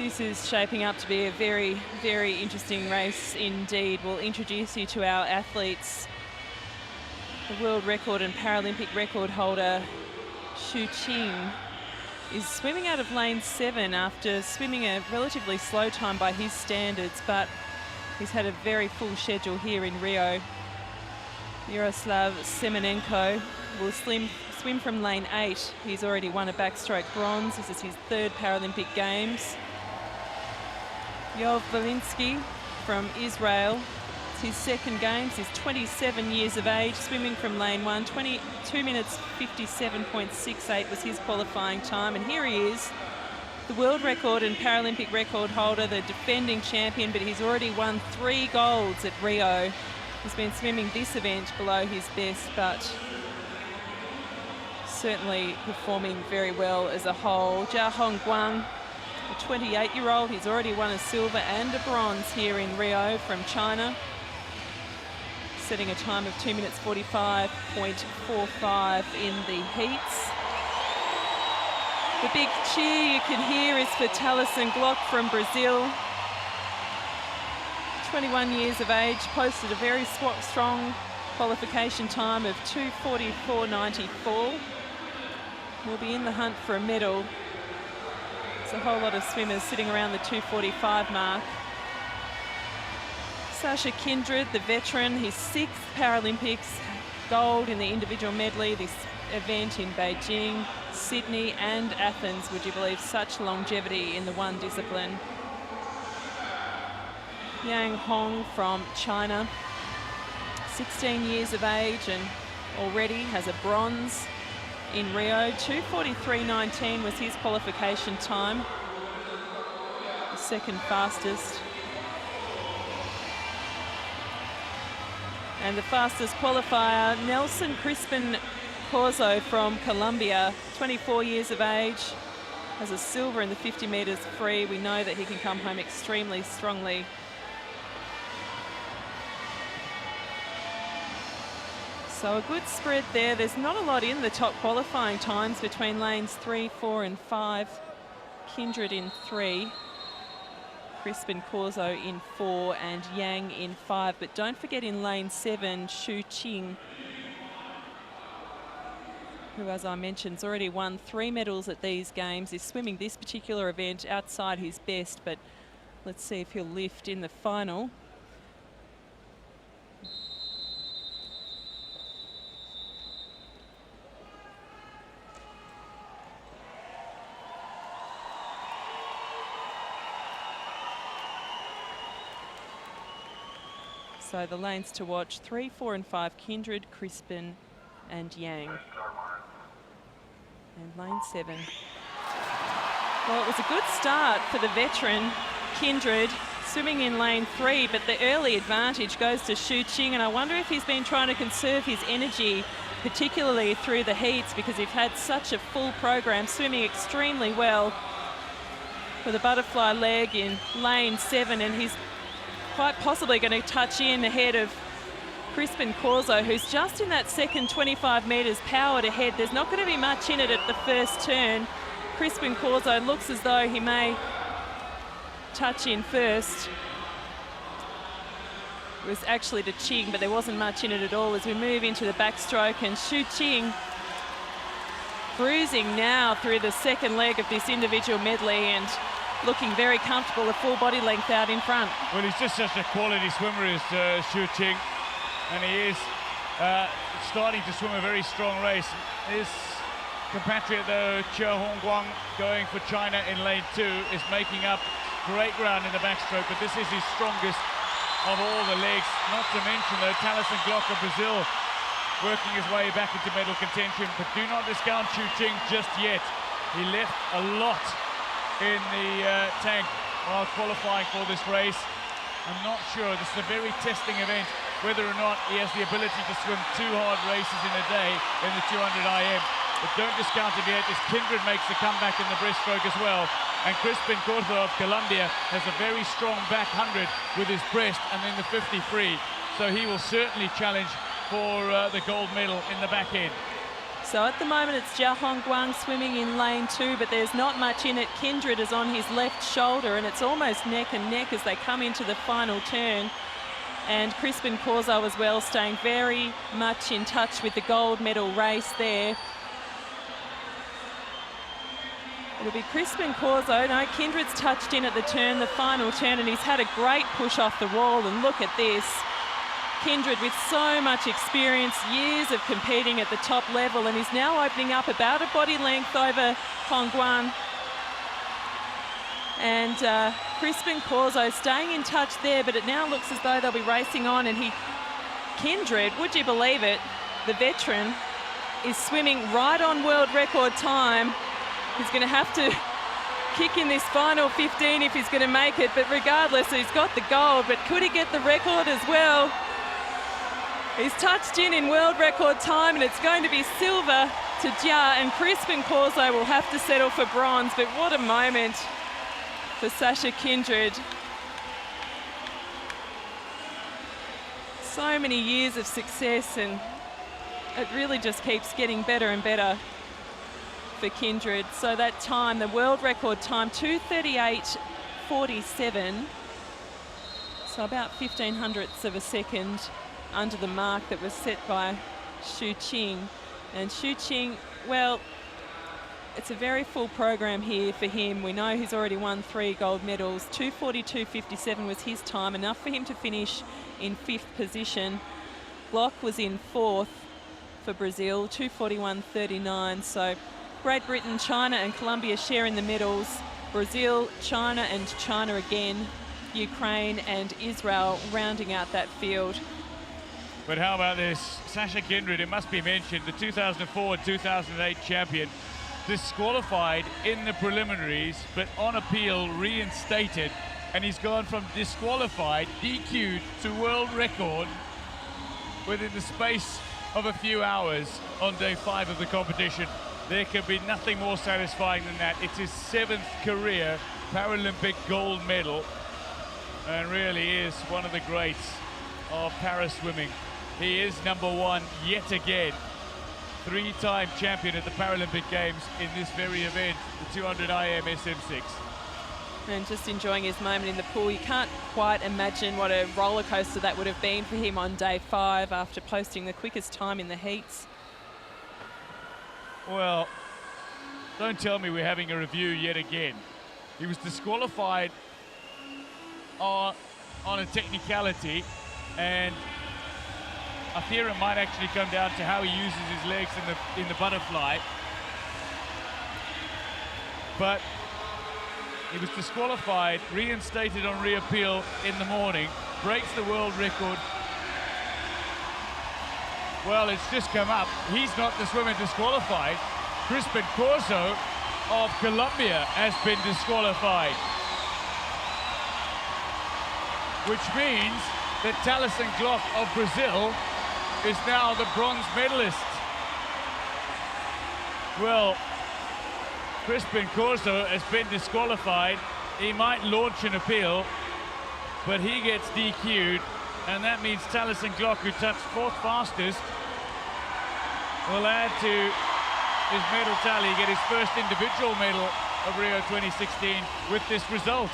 This is shaping up to be a very, very interesting race indeed. We'll introduce you to our athletes. The world record and Paralympic record holder, Qing, is swimming out of lane 7 after swimming a relatively slow time by his standards, but he's had a very full schedule here in Rio. Iaroslav Semenenko will swim from lane 8. He's already won a backstroke bronze. This is his 3rd Paralympic Games. Yoav VALINSKY from Israel. It's his 2nd Games. He's 27 years of age, swimming from lane 1. 22 minutes 57.68 was his qualifying time. And here he is, the world record and Paralympic record holder, the defending champion, but he's already won 3 golds at Rio. He's been swimming this event below his best, but certainly performing very well as a whole. Johan Gwang, a 28-year-old, he's already won a silver and a bronze here in Rio from China, setting a time of 2 minutes 45.45 in the heats. The big cheer you can hear is for Talisson GLOCK from Brazil. 21 years of age, posted a very strong qualification time of 2:44.94. Will be in the hunt for a medal. There's a whole lot of swimmers sitting around the 2:45 mark. Sasha Kindred, the veteran, his 6th Paralympics, gold in the individual medley this event in Beijing, Sydney and Athens. Would you believe such longevity in the one discipline? JIA Hongguang from China, 16 years of age and already has a bronze in Rio. 2:43.19 was his qualification time, the 2nd fastest. And the fastest qualifier, CRISPIN CORZO from Colombia, 24 years of age, has a silver in the 50 meters free. We know that he can come home extremely strongly. So a good spread there. There's not a lot in the top qualifying times between lanes 3, 4 and 5. Kindred in 3, CRISPIN CORZO in 4 and Yang in 5. But don't forget in lane 7, Qing, who, as I mentioned, has already won 3 medals at these games, is swimming this particular event outside his best, but let's see if he'll lift in the final. So the lanes to watch, 3, 4 and 5, Kindred, CRISPIN and Yang. And lane 7. Well, it was a good start for the veteran, Kindred, swimming in lane 3, but the early advantage goes to Qing, and I wonder if he's been trying to conserve his energy, particularly through the heats, because he's had such a full program, swimming extremely well for the butterfly leg in lane 7, and he's quite possibly going to touch in ahead of CRISPIN CORZO, who's just in that second 25 metres powered ahead. There's not going to be much in it at the first turn. CRISPIN CORZO looks as though he may touch in first. It was actually to Qing, but there wasn't much in it at all as we move into the backstroke, and Qing cruising now through the 2nd leg of this individual medley and looking very comfortable, a full body length out in front. Well, he's just such a quality swimmer as Qing, and he is starting to swim a very strong race. His compatriot, though, Johan Gwang, going for China in lane 2, is making up great ground in the backstroke, but this is his strongest of all the legs. Not to mention, though, Talisson GLOCK of Brazil working his way back into medal contention, but do not discount Qing just yet. He left a lot in the tank while qualifying for this race. I'm not sure, this is a very testing event, whether or not he has the ability to swim 2 hard races in a day in the 200 IM. But don't discount it yet, as Kindred makes the comeback in the breaststroke as well. And CRISPIN CORZO of Colombia has a very strong back 100 with his breast and then the 50 free. So he will certainly challenge for the gold medal in the back end. So at the moment it's JIA Hongguang swimming in lane 2, but there's not much in it. Kindred is on his left shoulder, and it's almost neck and neck as they come into the final turn. And CRISPIN CORZO as well, staying very much in touch with the gold medal race there. It'll be CRISPIN CORZO. No, Kindred's touched in at the turn, the final turn, and he's had a great push off the wall. And look at this. Kindred with so much experience, years of competing at the top level, and he's now opening up about a body length over Hongguang. And CRISPIN CORZO staying in touch there, but it now looks as though they'll be racing on. And Kindred, would you believe it, the veteran, is swimming right on world record time. He's going to have to kick in this final 15 if he's going to make it, but regardless, he's got the gold, but could he get the record as well? He's touched in world record time, and it's going to be silver to JIA, and CRISPIN CORZO will have to settle for bronze. But what a moment for Sasha Kindred. So many years of success, and it really just keeps getting better and better for Kindred. So that time, the world record time, 2:38.47. So about 0.15 of a second under the mark that was set by Xu Qing. And Xu Qing, well, it's a very full program here for him. We know he's already won 3 gold medals. 2:42.57 was his time, enough for him to finish in 5th position. GLOCK was in 4th for Brazil, 2:41.39. So Great Britain, China and Colombia sharing the medals. Brazil, China and China again. Ukraine and Israel rounding out that field. But how about this? Sasha Kindred, it must be mentioned, the 2004 and 2008 champion, disqualified in the preliminaries, but on appeal reinstated, and he's gone from disqualified, DQ'd, to world record within the space of a few hours on day 5 of the competition. There can be nothing more satisfying than that. It's his 7th career Paralympic gold medal, and really is one of the greats of para swimming. He is #1 yet again. 3-time champion at the Paralympic Games in this very event, the 200 IM SM6. And just enjoying his moment in the pool. You can't quite imagine what a roller coaster that would have been for him on day 5 after posting the quickest time in the heats. Well, don't tell me we're having a review yet again. He was disqualified on a technicality, and I fear it might actually come down to how he uses his legs in the butterfly. But he was disqualified, reinstated on reappeal in the morning, breaks the world record. Well, it's just come up. He's not the swimmer disqualified. CRISPIN CORZO of Colombia has been disqualified, which means that Talisson GLOCK of Brazil is now the bronze medalist. Well, CRISPIN CORZO has been disqualified. He might launch an appeal, but he gets DQ'd, and that means Talisson GLOCK, who touched 4th fastest, will add to his medal tally, get his first individual medal of Rio 2016 with this result.